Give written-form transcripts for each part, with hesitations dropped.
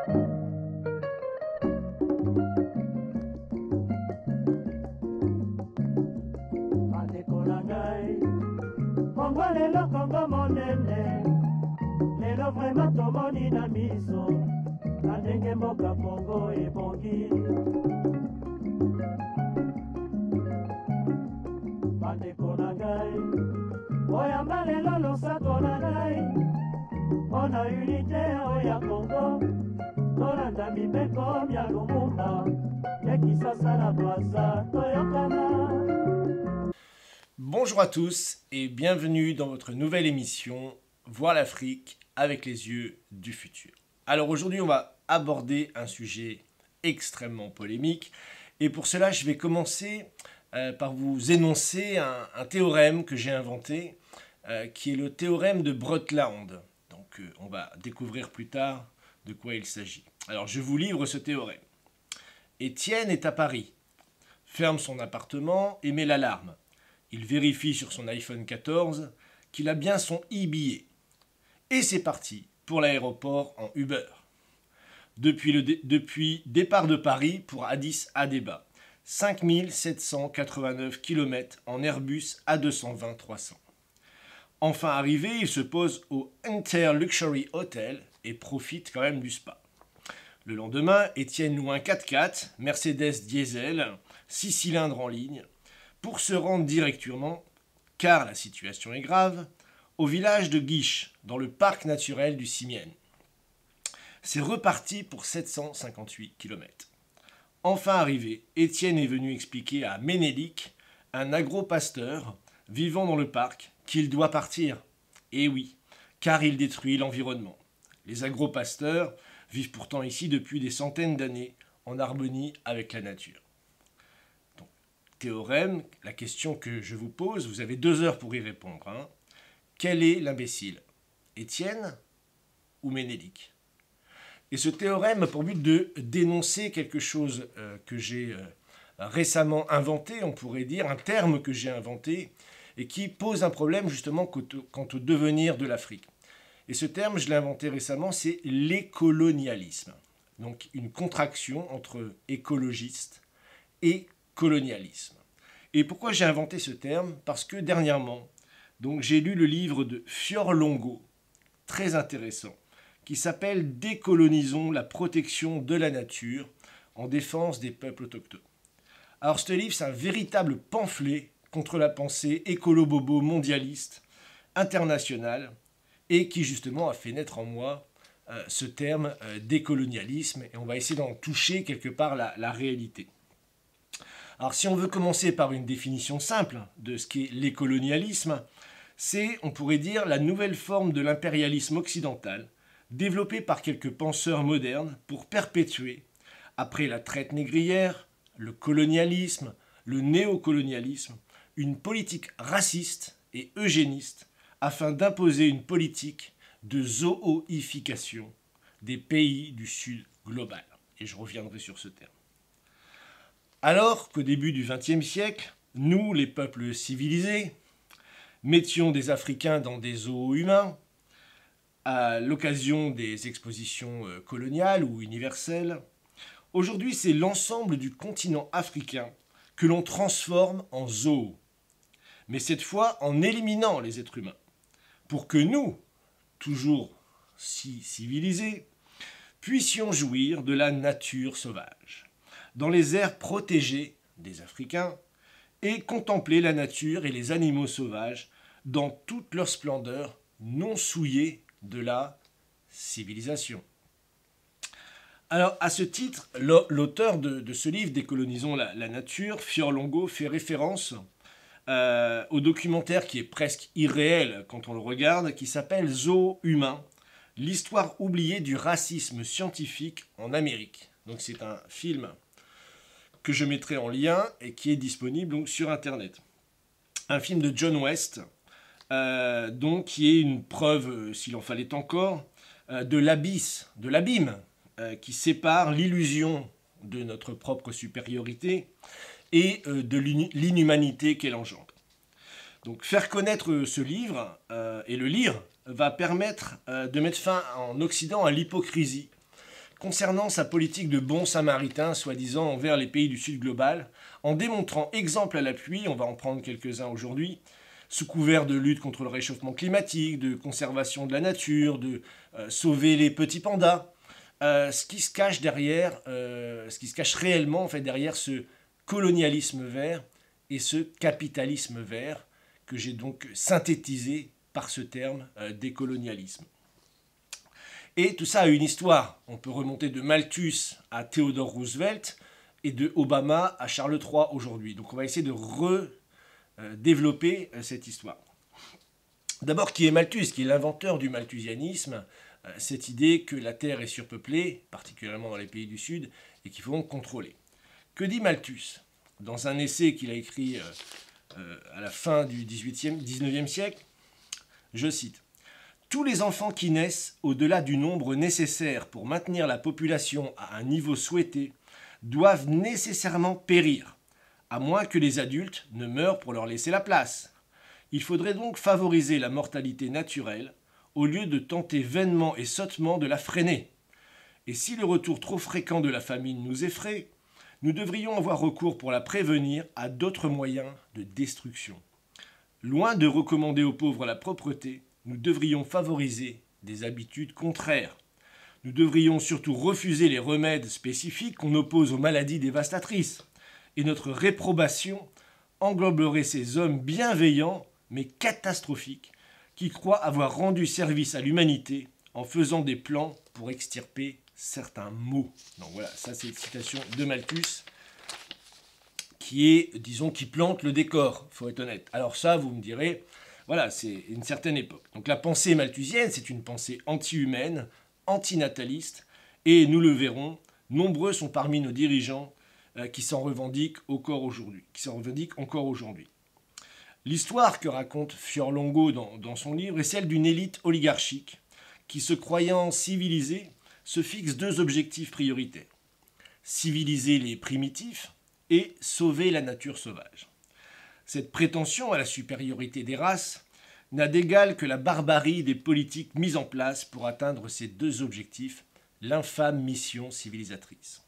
bandeko na ngai kongo lelo kongo monene lelo vraimen tomoni na miso na ndenge mboka kongo ebongi bandeko na ngai oyamba lelo losako na ngai mpona unité oya kongo tolanda mibeko mya lumumba ekisasa na bwasa toyokana. Bonjour à tous et bienvenue dans votre nouvelle émission Voir l'Afrique avec les yeux du futur. Alors aujourd'hui on va aborder un sujet extrêmement polémique et pour cela je vais commencer par vous énoncer un théorème que j'ai inventé qui est le théorème de Brundtland. Donc on va découvrir plus tard de quoi il s'agit. Alors je vous livre ce théorème. Étienne est à Paris, ferme son appartement et met l'alarme. Il vérifie sur son iPhone 14 qu'il a bien son e-billet. Et c'est parti pour l'aéroport en Uber. Depuis départ de Paris pour Addis Abeba. 5789 km en Airbus A220-300. Enfin arrivé, il se pose au Inter Luxury Hotel et profite quand même du spa. Le lendemain, Étienne loue un 4x4, Mercedes diesel, 6 cylindres en ligne, pour se rendre directement, car la situation est grave, au village de Guiche, dans le parc naturel du Simienne. C'est reparti pour 758 km. Enfin arrivé, Étienne est venu expliquer à Ménélique, un agro-pasteur vivant dans le parc, qu'il doit partir. Et oui, car il détruit l'environnement. Les agro-pasteurs vivent pourtant ici depuis des centaines d'années en harmonie avec la nature. Donc, théorème, la question que je vous pose, vous avez 2 heures pour y répondre. Quel est l'imbécile, Étienne ou Ménélique? Et ce théorème a pour but de dénoncer quelque chose que j'ai récemment inventé, on pourrait dire, un terme que j'ai inventé et qui pose un problème justement quant au devenir de l'Afrique. Et ce terme, je l'ai inventé récemment, c'est l'écolonialisme. Donc une contraction entre écologiste et colonialisme. Et pourquoi j'ai inventé ce terme? Parce que dernièrement, donc, j'ai lu le livre de Fior Longo, très intéressant, qui s'appelle « Décolonisons la protection de la nature en défense des peuples autochtones ». Alors ce livre, c'est un véritable pamphlet contre la pensée écolo-bobo mondialiste, internationale, et qui justement a fait naître en moi ce terme décolonialisme, et on va essayer d'en toucher quelque part la réalité. Alors si on veut commencer par une définition simple de ce qu'est l'écolonialisme, c'est, on pourrait dire, la nouvelle forme de l'impérialisme occidental, développée par quelques penseurs modernes pour perpétuer, après la traite négrière, le colonialisme, le néocolonialisme, une politique raciste et eugéniste afin d'imposer une politique de zooification des pays du Sud global. Et je reviendrai sur ce terme. Alors qu'au début du XXe siècle, nous, les peuples civilisés, mettions des Africains dans des zoos humains, à l'occasion des expositions coloniales ou universelles, aujourd'hui c'est l'ensemble du continent africain que l'on transforme en zoo, mais cette fois en éliminant les êtres humains, pour que nous, toujours si civilisés, puissions jouir de la nature sauvage, dans les aires protégées des Africains, et contempler la nature et les animaux sauvages dans toute leur splendeur non souillée de la civilisation. Alors, à ce titre, l'auteur de ce livre, Décolonisons la nature, Fior Longo, fait référence au documentaire qui est presque irréel quand on le regarde, qui s'appelle Zoo humain, l'histoire oubliée du racisme scientifique en Amérique. Donc c'est un film que je mettrai en lien et qui est disponible donc, sur Internet. Un film de John West, donc, qui est une preuve, s'il en fallait encore, de l'abîme qui sépare l'illusion de notre propre supériorité et de l'inhumanité qu'elle engendre. Donc faire connaître ce livre et le lire va permettre de mettre fin en Occident à l'hypocrisie concernant sa politique de bon samaritain, soi-disant envers les pays du Sud global, en démontrant exemple à l'appui, on va en prendre quelques-uns aujourd'hui, sous couvert de lutte contre le réchauffement climatique, de conservation de la nature, de sauver les petits pandas, ce qui se cache derrière, ce qui se cache réellement en fait derrière ce colonialisme vert et ce capitalisme vert que j'ai donc synthétisé par ce terme décolonialisme. Et tout ça a une histoire. On peut remonter de Malthus à Theodore Roosevelt et de Obama à Charles III aujourd'hui. Donc on va essayer de redévelopper cette histoire. D'abord, qui est Malthus, qui est l'inventeur du malthusianisme, cette idée que la Terre est surpeuplée, particulièrement dans les pays du Sud, et qu'il faut donc contrôler. Que dit Malthus? Dans un essai qu'il a écrit à la fin du 19e siècle, je cite: « Tous les enfants qui naissent au-delà du nombre nécessaire pour maintenir la population à un niveau souhaité doivent nécessairement périr, à moins que les adultes ne meurent pour leur laisser la place. Il faudrait donc favoriser la mortalité naturelle au lieu de tenter vainement et sottement de la freiner. Et si le retour trop fréquent de la famine nous effraie, nous devrions avoir recours pour la prévenir à d'autres moyens de destruction. Loin de recommander aux pauvres la propreté, nous devrions favoriser des habitudes contraires. Nous devrions surtout refuser les remèdes spécifiques qu'on oppose aux maladies dévastatrices. Et notre réprobation engloberait ces hommes bienveillants mais catastrophiques qui croient avoir rendu service à l'humanité en faisant des plans pour extirper certains maux. » Donc voilà, ça c'est une citation de Malthus qui est, disons, qui plante le décor, faut être honnête. Alors ça, vous me direz, voilà, c'est une certaine époque. Donc la pensée malthusienne, c'est une pensée anti-humaine, antinataliste, et nous le verrons, nombreux sont parmi nos dirigeants qui s'en revendiquent encore aujourd'hui. L'histoire que raconte Fiorlongo dans son livre est celle d'une élite oligarchique qui, se croyant civilisée, se fixe deux objectifs prioritaires: civiliser les primitifs et sauver la nature sauvage. Cette prétention à la supériorité des races n'a d'égal que la barbarie des politiques mises en place pour atteindre ces deux objectifs, l'infâme mission civilisatrice.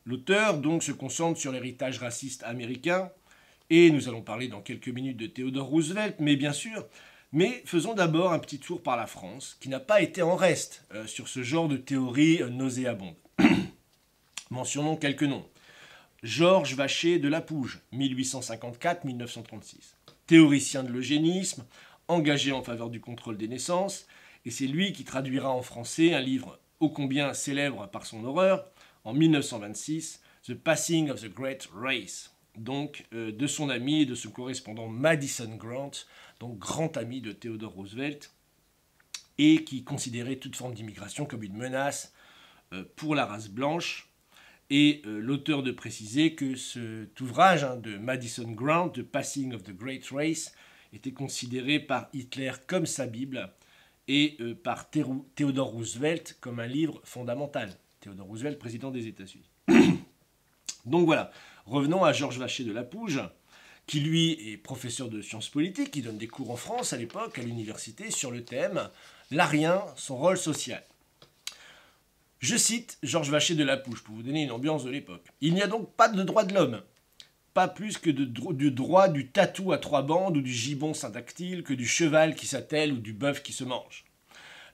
L'auteur donc se concentre sur l'héritage raciste américain, et nous allons parler dans quelques minutes de Theodore Roosevelt, mais faisons d'abord un petit tour par la France, qui n'a pas été en reste sur ce genre de théorie nauséabonde. Mentionnons quelques noms. Georges Vacher de Lapouge, 1854-1936. Théoricien de l'eugénisme, engagé en faveur du contrôle des naissances, et c'est lui qui traduira en français un livre ô combien célèbre par son horreur, en 1926, The Passing of the Great Race, donc de son ami et de son correspondant Madison Grant, donc grand ami de Theodore Roosevelt, et qui considérait toute forme d'immigration comme une menace pour la race blanche. Et l'auteur de préciser que cet ouvrage de Madison Grant, The Passing of the Great Race, était considéré par Hitler comme sa Bible et par Theodore Roosevelt comme un livre fondamental. Theodore Roosevelt, président des États-Unis. Donc voilà, revenons à Georges Vacher de Lapouge, qui lui est professeur de sciences politiques, qui donne des cours en France à l'époque, à l'université, sur le thème « L'arien, son rôle social ». Je cite Georges Vacher de Lapouge pour vous donner une ambiance de l'époque. « Il n'y a donc pas de droit de l'homme, pas plus que du droit du tatou à trois bandes ou du gibbon syndactyle, que du cheval qui s'attelle ou du bœuf qui se mange.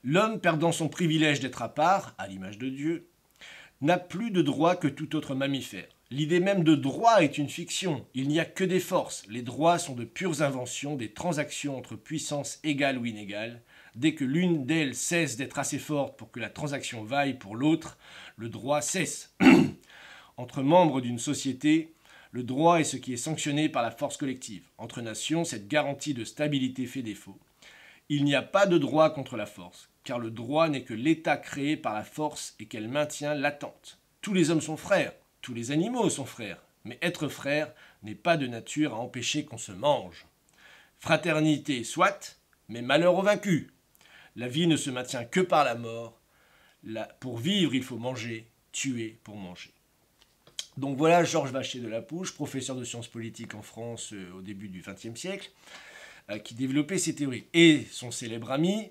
L'homme, perdant son privilège d'être à part, à l'image de Dieu, n'a plus de droit que tout autre mammifère. L'idée même de droit est une fiction. Il n'y a que des forces. Les droits sont de pures inventions, des transactions entre puissances égales ou inégales. Dès que l'une d'elles cesse d'être assez forte pour que la transaction vaille pour l'autre, le droit cesse. Entre membres d'une société, le droit est ce qui est sanctionné par la force collective. Entre nations, cette garantie de stabilité fait défaut. Il n'y a pas de droit contre la force, car le droit n'est que l'état créé par la force et qu'elle maintient latente. Tous les hommes sont frères, tous les animaux sont frères, mais être frère n'est pas de nature à empêcher qu'on se mange. Fraternité soit, mais malheur aux vaincus. La vie ne se maintient que par la mort. Pour vivre, il faut manger, tuer pour manger. » Donc voilà Georges Vacher de Lapouge, professeur de sciences politiques en France au début du XXe siècle, qui développait ces théories. Et son célèbre ami,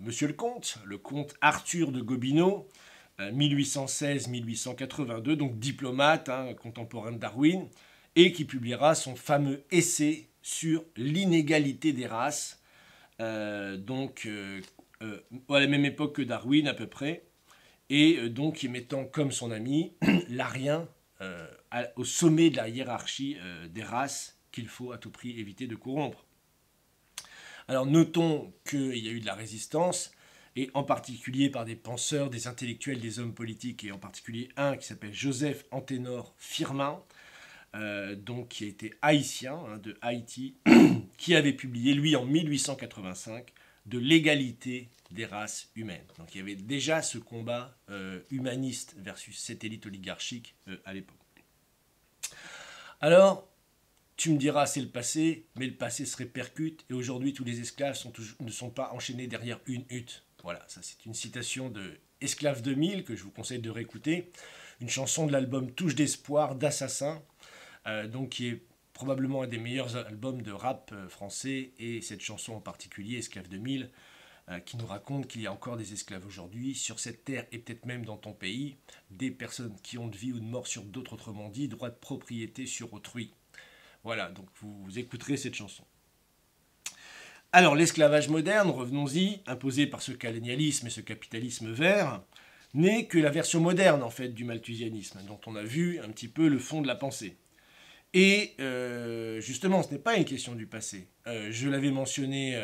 Monsieur le comte Arthur de Gobineau, 1816-1882, donc diplomate, contemporain de Darwin, et qui publiera son fameux essai sur l'inégalité des races, à la même époque que Darwin à peu près, et donc y mettant comme son ami l'Arien au sommet de la hiérarchie des races qu'il faut à tout prix éviter de corrompre. Alors notons qu'il y a eu de la résistance, et en particulier par des penseurs, des intellectuels, des hommes politiques, et en particulier un qui s'appelle Joseph Anténor Firmin, donc qui était haïtien, de Haïti, qui avait publié, lui, en 1885, de l'égalité des races humaines. Donc il y avait déjà ce combat humaniste versus cette élite oligarchique à l'époque. Alors, tu me diras, c'est le passé, mais le passé se répercute, et aujourd'hui, tous les esclaves ne sont pas enchaînés derrière une hutte. Voilà, ça c'est une citation de Esclave 2000, que je vous conseille de réécouter, une chanson de l'album Touche d'espoir d'Assassin, donc qui est probablement un des meilleurs albums de rap français, et cette chanson en particulier, Esclave 2000, qui nous raconte qu'il y a encore des esclaves aujourd'hui sur cette terre et peut-être même dans ton pays, des personnes qui ont de vie ou de mort sur d'autres, autrement dit, droit de propriété sur autrui. Voilà, donc vous écouterez cette chanson. Alors, l'esclavage moderne, revenons-y, imposé par ce colonialisme et ce capitalisme vert, n'est que la version moderne, en fait, du malthusianisme, dont on a vu un petit peu le fond de la pensée. Et justement, ce n'est pas une question du passé. Je l'avais mentionné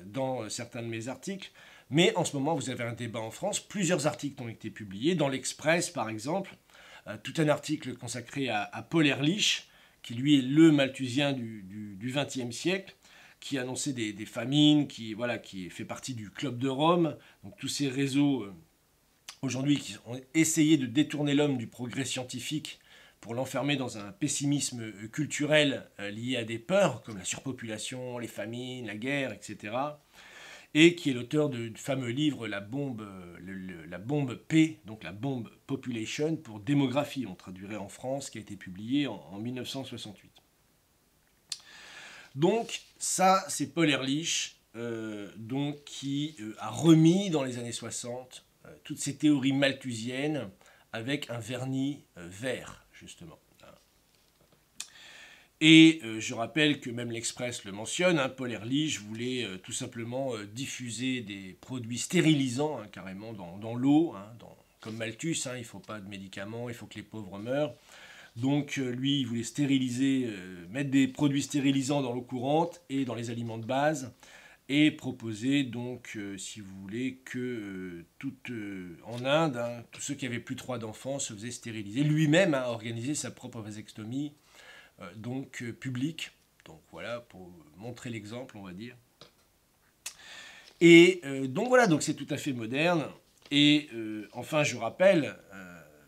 dans certains de mes articles, mais en ce moment, vous avez un débat en France. Plusieurs articles ont été publiés, dans l'Express, par exemple, tout un article consacré à Paul Ehrlich, qui lui est le malthusien du XXe siècle, qui annonçait des famines, qui fait partie du Club de Rome. Donc tous ces réseaux aujourd'hui qui ont essayé de détourner l'homme du progrès scientifique pour l'enfermer dans un pessimisme culturel lié à des peurs comme la surpopulation, les famines, la guerre, etc. Et qui est l'auteur du fameux livre La bombe P, donc la bombe population pour démographie, on traduirait en France, qui a été publié en 1968. Donc ça, c'est Paul Ehrlich, qui a remis dans les années 60 toutes ces théories malthusiennes avec un vernis vert, justement. Et je rappelle que même l'Express le mentionne, Paul Ehrlich voulait tout simplement diffuser des produits stérilisants, carrément dans l'eau, comme Malthus, il ne faut pas de médicaments, il faut que les pauvres meurent. Donc lui, il voulait stériliser, mettre des produits stérilisants dans l'eau courante et dans les aliments de base, et proposer donc, si vous voulez, que en Inde, tous ceux qui avaient plus de 3 d'enfants se faisaient stériliser. Lui-même a organisé sa propre vasectomie, publique. Donc voilà, pour montrer l'exemple, on va dire. Et donc voilà, donc c'est tout à fait moderne. Et enfin, je rappelle,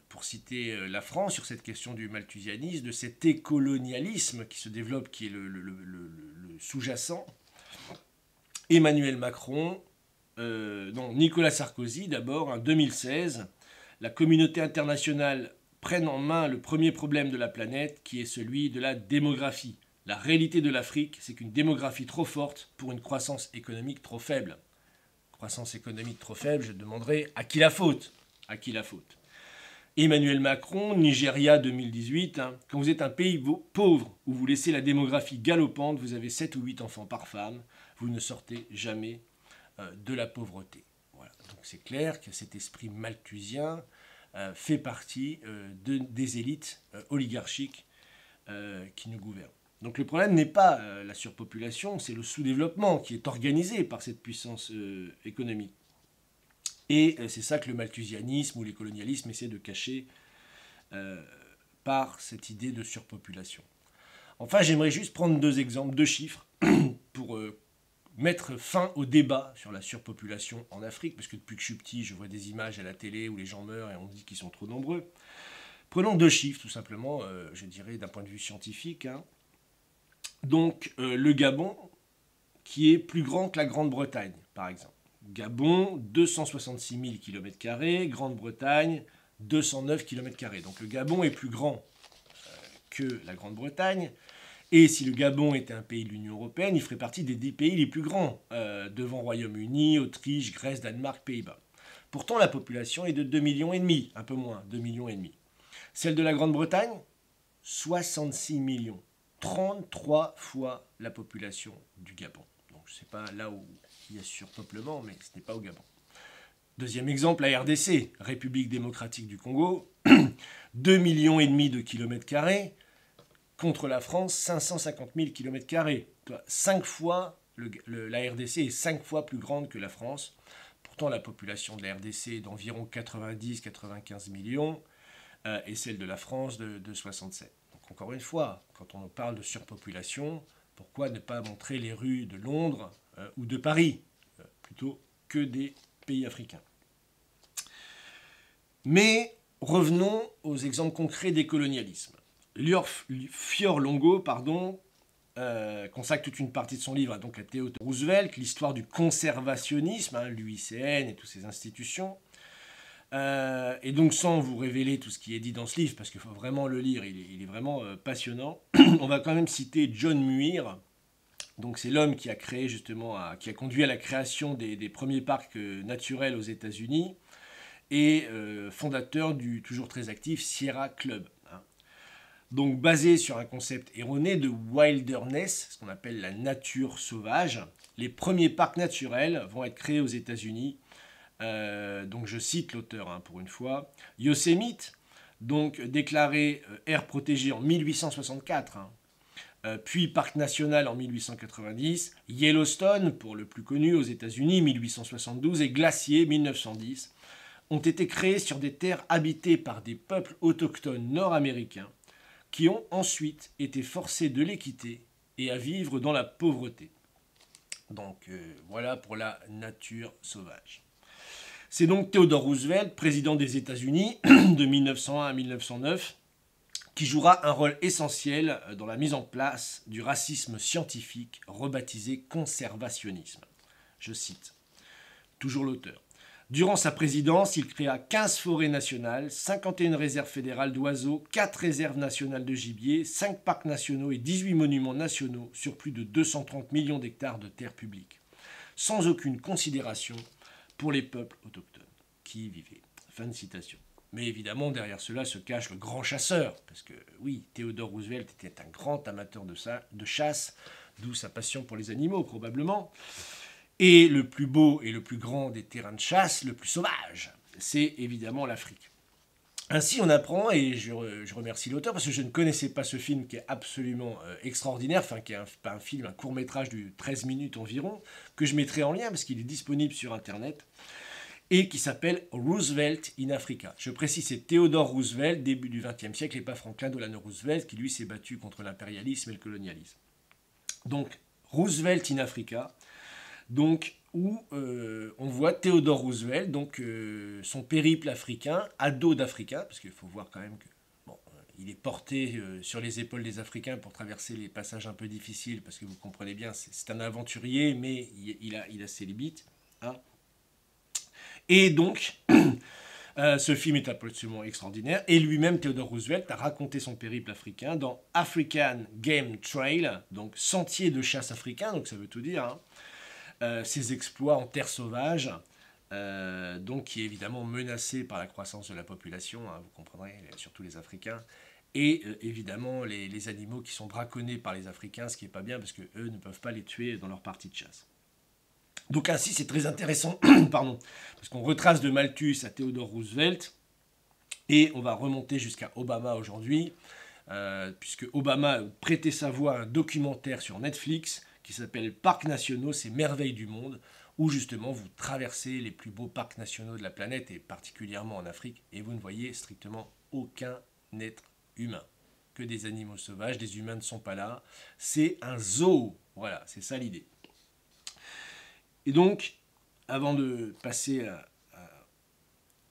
pour citer la France sur cette question du malthusianisme, de cet écolonialisme qui se développe, qui est le sous-jacent. Emmanuel Macron, Nicolas Sarkozy d'abord, en 2016, la communauté internationale prenne en main le premier problème de la planète, qui est celui de la démographie. La réalité de l'Afrique, c'est qu'une démographie trop forte pour une croissance économique trop faible. Croissance économique trop faible, je demanderai à qui la faute ? À qui la faute ? Emmanuel Macron, Nigeria 2018, quand vous êtes un pays pauvre où vous laissez la démographie galopante, vous avez 7 ou 8 enfants par femme, vous ne sortez jamais de la pauvreté. Voilà. Donc c'est clair que cet esprit malthusien fait partie des élites oligarchiques qui nous gouvernent. Donc le problème n'est pas la surpopulation, c'est le sous-développement qui est organisé par cette puissance économique. Et c'est ça que le malthusianisme ou les colonialismes essaient de cacher par cette idée de surpopulation. Enfin, j'aimerais juste prendre 2 exemples, 2 chiffres, pour mettre fin au débat sur la surpopulation en Afrique, parce que depuis que je suis petit, je vois des images à la télé où les gens meurent et on dit qu'ils sont trop nombreux. Prenons 2 chiffres, tout simplement, je dirais d'un point de vue scientifique. Donc, le Gabon, qui est plus grand que la Grande-Bretagne, par exemple. Gabon, 266 000 km², Grande-Bretagne, 209 km². Donc le Gabon est plus grand que la Grande-Bretagne. Et si le Gabon était un pays de l'Union européenne, il ferait partie des 10 pays les plus grands, devant Royaume-Uni, Autriche, Grèce, Danemark, Pays-Bas. Pourtant, la population est de 2,5 millions, un peu moins, 2,5 millions. Celle de la Grande-Bretagne, 66 millions. 33 fois la population du Gabon. Donc, je ne sais pas là où il y a surpeuplement, mais ce n'est pas au Gabon. Deuxième exemple, la RDC, République démocratique du Congo, 2,5 millions de kilomètres carrés, contre la France, 550 000 km². 5 fois, la RDC est 5 fois plus grande que la France. Pourtant, la population de la RDC est d'environ 90-95 millions et celle de la France de 67. Donc, encore une fois, quand on parle de surpopulation, pourquoi ne pas montrer les rues de Londres ou de Paris plutôt que des pays africains? Mais revenons aux exemples concrets des colonialismes. Fior Longo consacre toute une partie de son livre donc à Theodore Roosevelt, l'histoire du conservationnisme, l'UICN et toutes ces institutions. Et donc sans vous révéler tout ce qui est dit dans ce livre, parce qu'il faut vraiment le lire, il est vraiment passionnant, on va quand même citer John Muir. Donc c'est l'homme qui a créé justement, qui a conduit à la création des premiers parcs naturels aux États-Unis et fondateur du toujours très actif Sierra Club. Donc basé sur un concept erroné de wilderness, ce qu'on appelle la nature sauvage, les premiers parcs naturels vont être créés aux États-Unis. Donc je cite l'auteur pour une fois. Yosemite, donc déclaré aire protégée en 1864, puis parc national en 1890, Yellowstone, pour le plus connu aux États-Unis, 1872, et Glacier, 1910, ont été créés sur des terres habitées par des peuples autochtones nord-américains qui ont ensuite été forcés de les quitter et à vivre dans la pauvreté. Donc voilà pour la nature sauvage. C'est donc Theodore Roosevelt, président des États-Unis de 1901 à 1909, qui jouera un rôle essentiel dans la mise en place du racisme scientifique rebaptisé conservationnisme. Je cite, toujours l'auteur. Durant sa présidence, il créa 15 forêts nationales, 51 réserves fédérales d'oiseaux, 4 réserves nationales de gibier, 5 parcs nationaux et 18 monuments nationaux sur plus de 230 millions d'hectares de terres publiques, sans aucune considération pour les peuples autochtones qui y vivaient. Fin de citation. Mais évidemment, derrière cela se cache le grand chasseur, parce que oui, Theodore Roosevelt était un grand amateur de chasse, d'où sa passion pour les animaux probablement. Et le plus beau et le plus grand des terrains de chasse, le plus sauvage, c'est évidemment l'Afrique. Ainsi, on apprend, et je remercie l'auteur, parce que je ne connaissais pas ce film qui est absolument extraordinaire, enfin qui est un film, un court-métrage de 13 minutes environ, que je mettrai en lien, parce qu'il est disponible sur Internet, et qui s'appelle Roosevelt in Africa. Je précise, c'est Theodore Roosevelt, début du XXe siècle, et pas Franklin Delano Roosevelt, qui lui s'est battu contre l'impérialisme et le colonialisme. Donc, Roosevelt in Africa, donc, où on voit Theodore Roosevelt, donc son périple africain, à dos d'Africains, parce qu'il faut voir quand même que il est porté sur les épaules des Africains pour traverser les passages un peu difficiles, parce que vous comprenez bien, c'est un aventurier, mais il a ses limites. Et donc, ce film est absolument extraordinaire, et lui-même, Theodore Roosevelt, a raconté son périple africain dans African Game Trail, donc sentier de chasse africain, donc ça veut tout dire, ses exploits en terre sauvage, donc qui est évidemment menacé par la croissance de la population, vous comprendrez, surtout les Africains, et évidemment les animaux qui sont braconnés par les Africains, ce qui n'est pas bien parce qu'eux ne peuvent pas les tuer dans leur partie de chasse. Donc ainsi, c'est très intéressant, pardon, parce qu'on retrace de Malthus à Theodore Roosevelt, et on va remonter jusqu'à Obama aujourd'hui, puisque Obama a prêté sa voix à un documentaire sur Netflix, qui s'appelle Parcs nationaux, ces merveilles du monde, où justement vous traversez les plus beaux parcs nationaux de la planète, et particulièrement en Afrique, et vous ne voyez strictement aucun être humain. Que des animaux sauvages, des humains ne sont pas là. C'est un zoo. Voilà, c'est ça l'idée. Et donc, avant de passer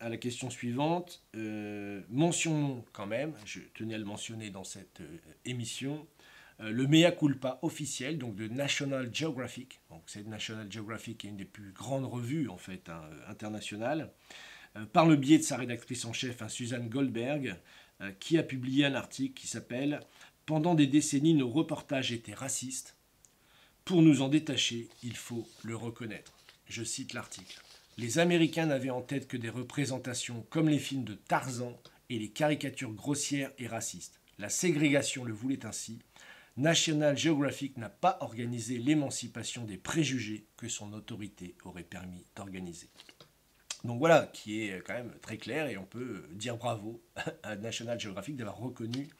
à la question suivante, mentionnons quand même, je tenais à le mentionner dans cette émission, le mea culpa officiel donc de National Geographic. Donc c'est National Geographic qui est une des plus grandes revues en fait internationales, par le biais de sa rédactrice en chef Suzanne Goldberg, qui a publié un article qui s'appelle pendant des décennies, nos reportages étaient racistes. Pour nous en détacher, il faut le reconnaître. Je cite l'article. Les Américains n'avaient en tête que des représentations comme les films de Tarzan et les caricatures grossières et racistes. La ségrégation le voulait ainsi. National Geographic n'a pas organisé l'émancipation des préjugés que son autorité aurait permis d'organiser. Donc voilà, qui est quand même très clair, et on peut dire bravo à National Geographic d'avoir reconnu,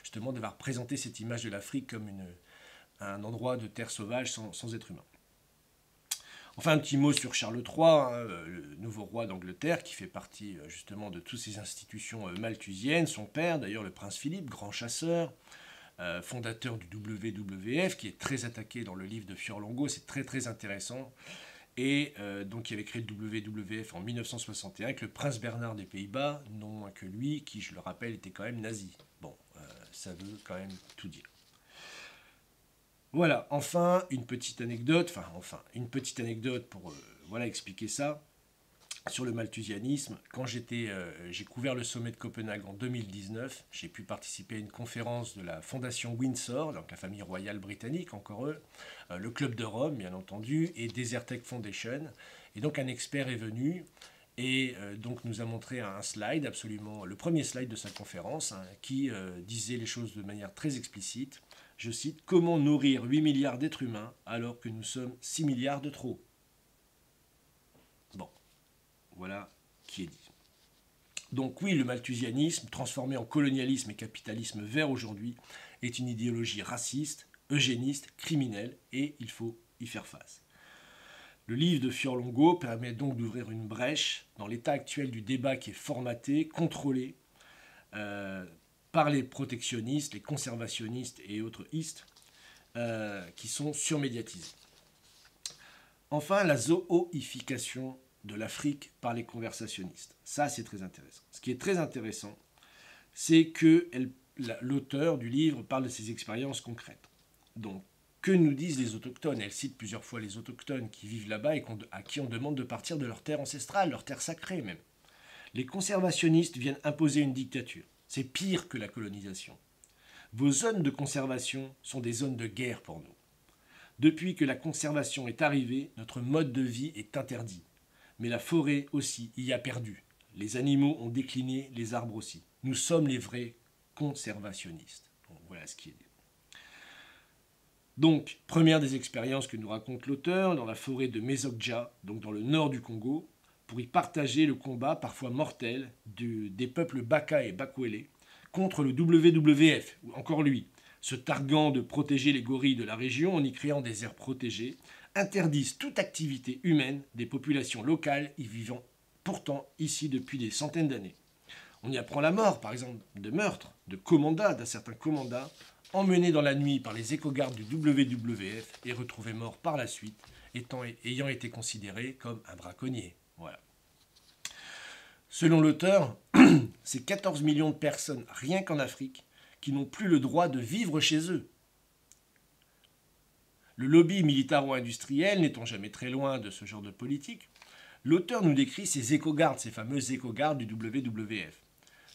justement d'avoir présenté cette image de l'Afrique comme un endroit de terre sauvage sans être humain. Enfin, un petit mot sur Charles III, le nouveau roi d'Angleterre, qui fait partie justement de toutes ces institutions malthusiennes. Son père, d'ailleurs, le prince Philippe, grand chasseur, fondateur du WWF, qui est très attaqué dans le livre de Furlongo, c'est très très intéressant. Et donc qui avait créé le WWF en 1961 avec le prince Bernard des Pays-Bas, non moins que lui, qui, je le rappelle, était quand même nazi. Bon, ça veut quand même tout dire. Voilà, enfin, une petite anecdote pour voilà, expliquer ça. Sur le malthusianisme, quand j'ai couvert le sommet de Copenhague en 2019, j'ai pu participer à une conférence de la Fondation Windsor, donc la famille royale britannique, encore eux, le Club de Rome, bien entendu, et Desertec Foundation. Et donc un expert est venu et donc nous a montré un slide, absolument le premier slide de sa conférence, qui disait les choses de manière très explicite. Je cite, « Comment nourrir 8 milliards d'êtres humains alors que nous sommes 6 milliards de trop ?» Bon. Voilà qui est dit. Donc oui, le malthusianisme, transformé en colonialisme et capitalisme vert aujourd'hui, est une idéologie raciste, eugéniste, criminelle, et il faut y faire face. Le livre de Furlongo permet donc d'ouvrir une brèche dans l'état actuel du débat qui est formaté, contrôlé par les protectionnistes, les conservationnistes et autres istes qui sont surmédiatisés. Enfin, la zooification de l'Afrique par les conversationnistes. Ça, c'est très intéressant. Ce qui est très intéressant, c'est que l'auteur du livre parle de ses expériences concrètes. Donc, que nous disent les autochtones? Elle cite plusieurs fois les autochtones qui vivent là-bas et à qui on demande de partir de leur terre ancestrale, leur terre sacrée même. Les conservationnistes viennent imposer une dictature. C'est pire que la colonisation. Vos zones de conservation sont des zones de guerre pour nous. Depuis que la conservation est arrivée, notre mode de vie est interdit. Mais la forêt aussi y a perdu. Les animaux ont décliné, les arbres aussi. Nous sommes les vrais conservationnistes. Donc, voilà ce qui est dit. Donc, première des expériences que nous raconte l'auteur, dans la forêt de Mesokdja, donc dans le nord du Congo, pour y partager le combat parfois mortel des peuples Baka et Bakwele contre le WWF, ou encore lui, se targuant de protéger les gorilles de la région en y créant des aires protégées, interdisent toute activité humaine des populations locales y vivant pourtant ici depuis des centaines d'années. On y apprend la mort, par exemple, de meurtres, de commandas, d'un certain commandant, emmené dans la nuit par les éco-gardes du WWF et retrouvé mort par la suite, ayant été considéré comme un braconnier. Voilà. Selon l'auteur, c'est 14 millions de personnes, rien qu'en Afrique, qui n'ont plus le droit de vivre chez eux. Le lobby militaro-industriel n'étant jamais très loin de ce genre de politique, l'auteur nous décrit ces éco-gardes, ces fameux éco-gardes du WWF.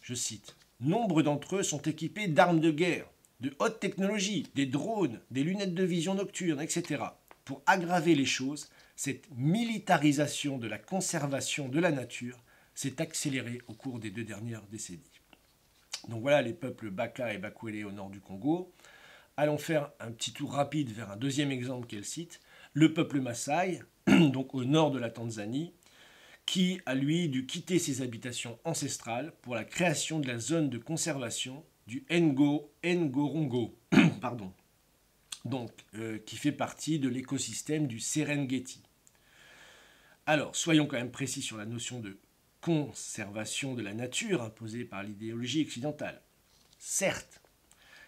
Je cite, « Nombre d'entre eux sont équipés d'armes de guerre, de haute technologie, des drones, des lunettes de vision nocturne, etc. Pour aggraver les choses, cette militarisation de la conservation de la nature s'est accélérée au cours des 2 dernières décennies. » Donc voilà les peuples Baka et Bakwele au nord du Congo. Allons faire un petit tour rapide vers un deuxième exemple qu'elle cite, le peuple Maasai, donc au nord de la Tanzanie, qui a lui dû quitter ses habitations ancestrales pour la création de la zone de conservation du Ngorongo, pardon, donc, qui fait partie de l'écosystème du Serengeti. Alors, soyons quand même précis sur la notion de conservation de la nature imposée par l'idéologie occidentale. Certes,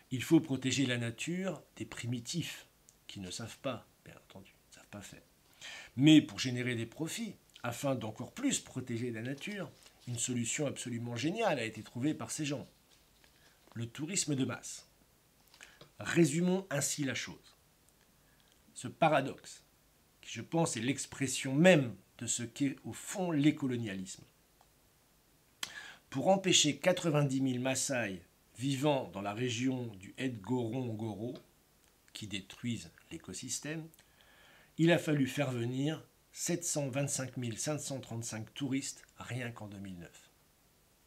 il faut protéger la nature des primitifs qui ne savent pas, bien entendu, ne savent pas faire. Mais pour générer des profits, afin d'encore plus protéger la nature, une solution absolument géniale a été trouvée par ces gens. Le tourisme de masse. Résumons ainsi la chose. Ce paradoxe, qui je pense est l'expression même de ce qu'est au fond l'écolonialisme. Pour empêcher 90 000 Maasai vivant dans la région du Ngorongoro, qui détruisent l'écosystème, il a fallu faire venir 725 535 touristes rien qu'en 2009.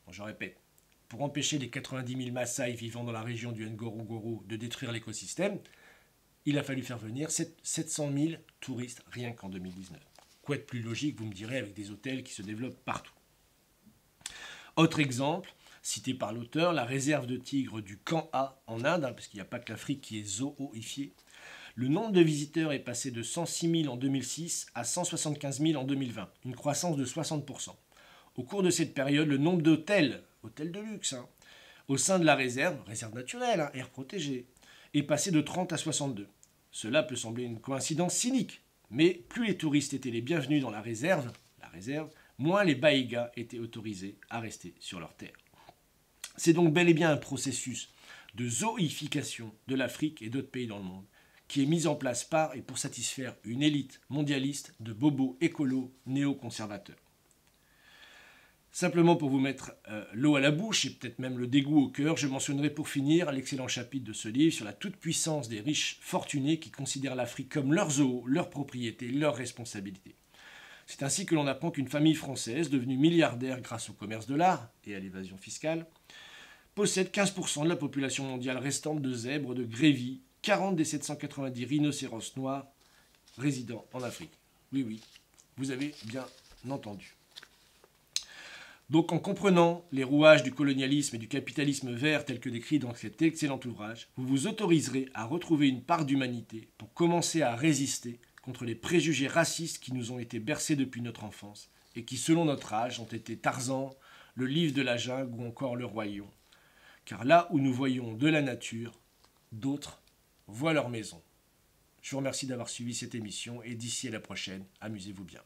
Bon, je répète, pour empêcher les 90 000 Maasai vivant dans la région du Ngorongoro de détruire l'écosystème, il a fallu faire venir 700 000 touristes rien qu'en 2019. Quoi de plus logique, vous me direz, avec des hôtels qui se développent partout. Autre exemple, cité par l'auteur, la réserve de tigres du Camp A en Inde, parce qu'il n'y a pas que l'Afrique qui est zooifiée. Le nombre de visiteurs est passé de 106 000 en 2006 à 175 000 en 2020, une croissance de 60%. Au cours de cette période, le nombre d'hôtels, hôtels de luxe, au sein de la réserve naturelle, aire protégée, est passé de 30 à 62. Cela peut sembler une coïncidence cynique, mais plus les touristes étaient les bienvenus dans la réserve, moins les Baïgas étaient autorisés à rester sur leur terre. C'est donc bel et bien un processus de zooification de l'Afrique et d'autres pays dans le monde qui est mis en place par et pour satisfaire une élite mondialiste de bobos écolos néoconservateurs. Simplement pour vous mettre l'eau à la bouche et peut-être même le dégoût au cœur, je mentionnerai pour finir l'excellent chapitre de ce livre sur la toute-puissance des riches fortunés qui considèrent l'Afrique comme leur zoo, leur propriété, leur responsabilité. C'est ainsi que l'on apprend qu'une famille française, devenue milliardaire grâce au commerce de l'art et à l'évasion fiscale, possède 15% de la population mondiale restante de zèbres, de grévis, 40 des 790 rhinocéros noirs résidant en Afrique. Oui, vous avez bien entendu. Donc en comprenant les rouages du colonialisme et du capitalisme vert tels que décrits dans cet excellent ouvrage, vous vous autoriserez à retrouver une part d'humanité pour commencer à résister contre les préjugés racistes qui nous ont été bercés depuis notre enfance et qui, selon notre âge, ont été Tarzan, le livre de la jungle ou encore le Roi Lion. Car là où nous voyons de la nature, d'autres voient leur maison. Je vous remercie d'avoir suivi cette émission et d'ici à la prochaine, amusez-vous bien.